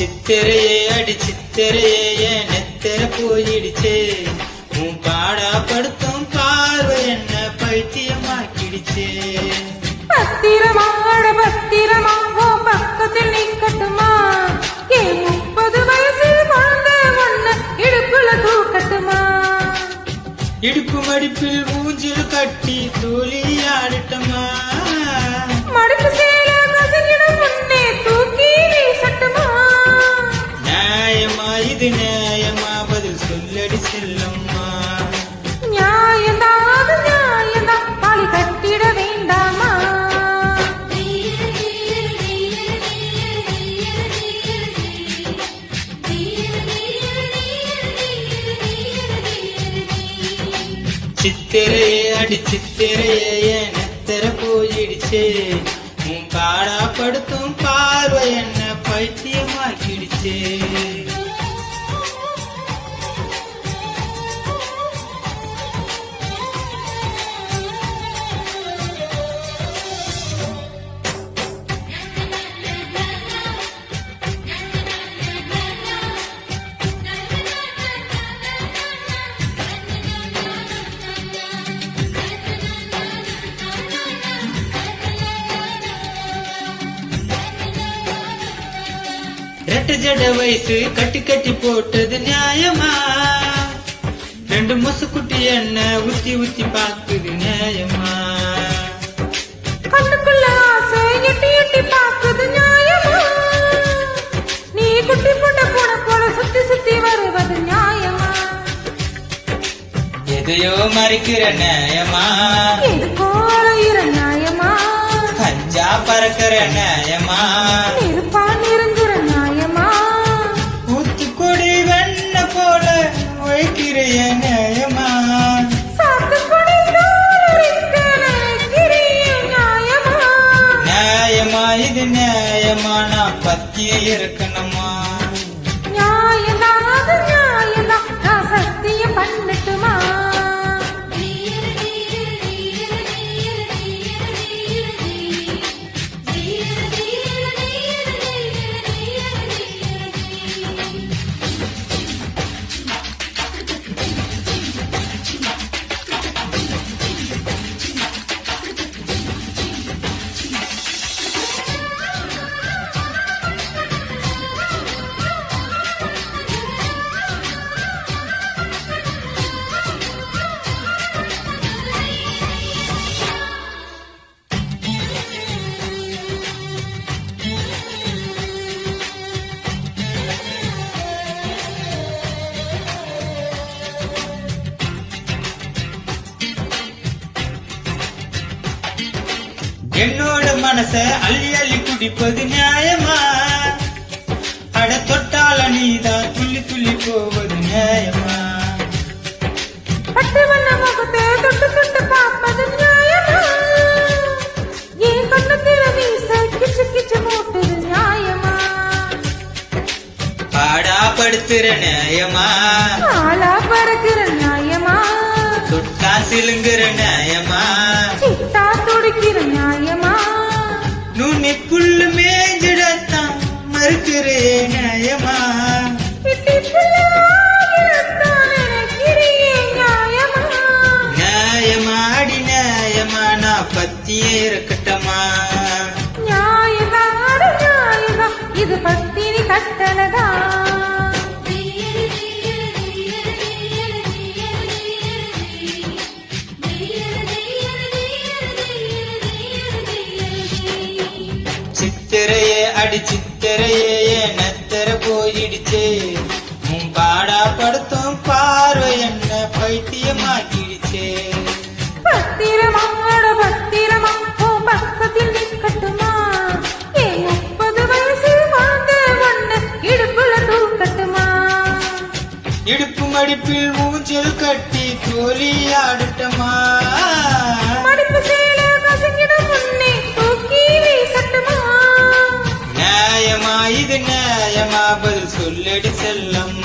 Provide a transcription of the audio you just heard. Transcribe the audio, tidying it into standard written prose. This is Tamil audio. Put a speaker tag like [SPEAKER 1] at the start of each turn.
[SPEAKER 1] சித்திரையே அடி சித்திரையே என் நெத்திர போயிடுச்சே உன் பாடா படுத்தும் பார்வை என்ன பைத்தியமாக்கிடுச்சே
[SPEAKER 2] பத்திரமாட பத்திரமா உன் பக்கத்தில் நிக்கட்டுமா ஏன் 30 வயசில் குழந்தை ஒண்ணு இடுப்புல தூக்கட்டுமா
[SPEAKER 1] இடுப்பு மடிப்பில் ஊஞ்சல் கட்டி தூளி ஆடட்டுமா
[SPEAKER 2] மடுப்பு சேல கசங்கிடும் முன்னே தூக்கி வீசட்டுமா
[SPEAKER 1] நியாயமா இது நியாயமா பதில் சொல்லடி செல்லம்மா
[SPEAKER 2] நியாயந்தான் அது நியாயந்தான் தாலி கட்டிட வேண்டாமா
[SPEAKER 1] சித்திரையே அடி சித்திரையே என் நெத்திர போயிடுச்சே உன் பாடா படுத்தும் பார்வை என்ன பைத்தியமாக்கிடுச்சே ரெட்டு ஜட வயசு கட்டி கட்டி போட்டது நியாயமா 2 முசுக்குட்டி என்ன ஊத்தி ஊத்தி பாக்குது நியாயமா
[SPEAKER 2] கண்ணுக்குள்ள ஆசை எட்டி எட்டி பாக்குது நியாயமா நீ குட்டி போட்ட போன போல சுத்தி சுத்தி வருவது நியாயமா
[SPEAKER 1] எதையோ மறைக்கிற நியாயமா
[SPEAKER 2] எதுக்கோ அலையிற நியாயமா
[SPEAKER 1] கஞ்சா பறக்கிற நியாயமா
[SPEAKER 2] நெருப்பா நெருங்குற நியாயமா
[SPEAKER 1] ஊத்துக்குடி வெண்ண போல வைக்கிற நியாயமா
[SPEAKER 2] சாத்துக்குடி தோலுரிக்க நினைக்கிறிய நியாயமா
[SPEAKER 1] நியாயமா இது நியாயமா நான் பத்திய இருக்கணுமா
[SPEAKER 2] நியாயந்தான் அது நியாயந்தான் நான் சத்தியம் பண்ணட்டுமா
[SPEAKER 1] என்னோட மனச அள்ளி அள்ளி குடிப்பது நியாயமா அட தொட்டால நீதான் துள்ளி துள்ளி போவது நியாயமா
[SPEAKER 2] பட்டு வண்ண முகத்தை தொட்டு தொட்டு பார்ப்பது நியாயமா என் கண்ணத்தில வீச கிச்சு கிச்சு மூட்டுது நியாயமா
[SPEAKER 1] பாடா படுத்துற நியாயமா
[SPEAKER 2] ஆளா பறக்கிற நியாயமா
[SPEAKER 1] தொட்டா சிலுங்குற நியாயமா
[SPEAKER 2] சிட்டா துடிக்கிற நியாயமா
[SPEAKER 1] நுனி புல்லு மேஞ்சிடத்தான் மறுக்கிறே நியாயமா
[SPEAKER 2] இட்டிப்புல ஆகிரத்தான் நினைக்கிறியே நியாயமா
[SPEAKER 1] நியாயமா அடி நியாயமா நான் பத்தியே இருக்கட்டமா
[SPEAKER 2] நியாயதான் அட நியாயதான் இது பத்தினி கட்டளதான்
[SPEAKER 1] சித்திரையே அடி சித்திரையே என் நெத்திர போயிடுச்சே உன் பாடா படுத்தும் பார்வை என்ன பைத்தியமாக்கிடுச்சே
[SPEAKER 2] பத்திரமாட பத்திரமா உன் பக்கத்தில் நிக்கட்டுமா ஏன் 30 வயசில் வாழ்ந்த ஒண்ணு இடுப்புல தூக்கட்டுமா
[SPEAKER 1] இடுப்பு மடிப்பில் ஊஞ்சல் கட்டி தோழி ஆடட்டுமா
[SPEAKER 2] மடிப்பு சேல கசங்கிடும் முன்னே தூக்கி வீசட்டுமா
[SPEAKER 1] நியாயமா இது நியாயமா பதில் சொல்லடி செல்லம்